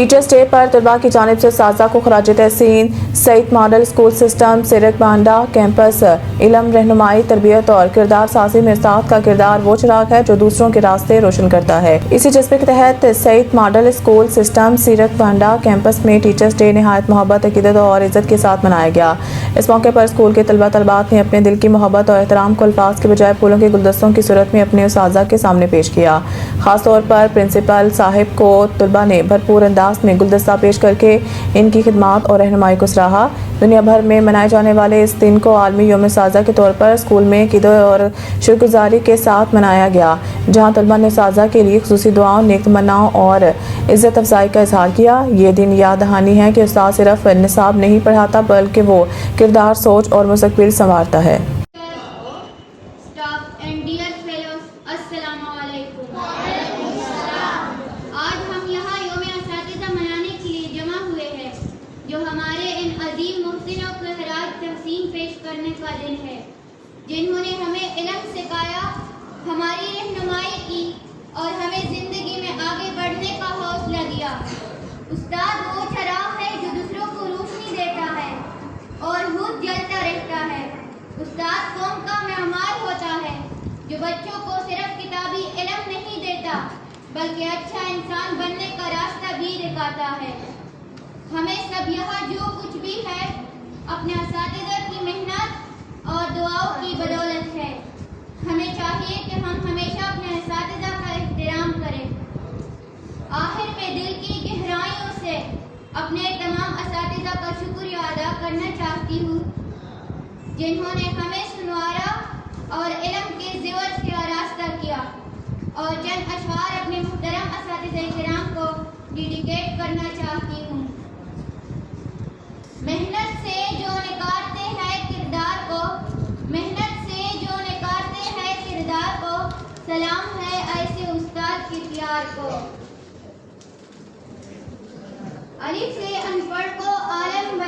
Teachers day پر طلباء کی جانب سے اساتذہ کو خراج تحسین سعید ماڈل اسکول سسٹم سرک بانڈا کیمپس علم رہنمائی تربیت اور کردار سازی میں استاد کا کردار وہ چراغ ہے جو دوسروں کے راستے روشن کرتا ہے۔ اسی جذبے کے تحت سعید ماڈل اسکول سسٹم سرک بانڈا کیمپس میں ٹیچرز ڈے نہایت محبت عقیدت اور عزت کے ساتھ منایا گیا۔ اس موقع پر اسکول کے طلباء طالبات نے اپنے دل کی محبت اور احترام کو الفاظ کے بجائے پھولوں کے گلدستوں کی صورت میں اپنے اساتذہ کے سامنے پیش کیا۔ خاص طور پر پرنسپل صاحب کو طلباء نے بھرپور انداز میں گلدستہ پیش کر کے ان کی خدمات اور رہنمائی کو سراہا۔ دنیا بھر میں منائے جانے والے اس دن کو عالمی یوم اساتذہ کے طور پر اسکول میں عقیدت اور شکرگزاری کے ساتھ منایا گیا، جہاں طلباء نے اساتذہ کے لیے خصوصی دعاؤں، نیک تمناؤں اور عزت افزائی کا اظہار کیا۔ یہ دن یاد دہانی ہے کہ استاد صرف نصاب نہیں پڑھاتا بلکہ وہ کردار، سوچ اور مستقبل سنوارتا ہے۔ جو ہمارے ان عظیم محسنوں کو خراج تحسین پیش کرنے کا دن ہے، جنہوں نے ہمیں علم سکھایا، ہماری رہنمائی کی اور ہمیں زندگی میں آگے بڑھنے کا حوصلہ دیا۔ استاد وہ چراغ ہے جو دوسروں کو روشنی دیتا ہے اور خود جلتا رہتا ہے۔ استاد قوم کا معمار ہوتا ہے جو بچوں کو صرف کتابی علم نہیں دیتا بلکہ اچھا انسان بننے کا راستہ بھی دکھاتا ہے۔ ہمیں سب یہاں جو کچھ بھی ہے اپنے اساتذہ کی محنت اور دعاؤں کی بدولت ہے۔ ہمیں چاہیے کہ ہم ہمیشہ اپنے اساتذہ کا احترام کریں۔ آخر میں دل کی گہرائیوں سے اپنے تمام اساتذہ کا شکریہ ادا کرنا چاہتی ہوں، جنہوں نے ہمیں سنوارا اور علم کے زیور سے آراستہ کیا، اور چند اشعار اپنے محترم اساتذہ کرام کو ڈیڈیکیٹ کرنا چاہتی ہوں۔ محنت سے جو نکارتے ہیں کردار کو، محنت سے جو نکارتے ہیں کردار کو، سلام ہے ایسے استاد کے پیار کو۔ الف سے ان پڑھ کو عالم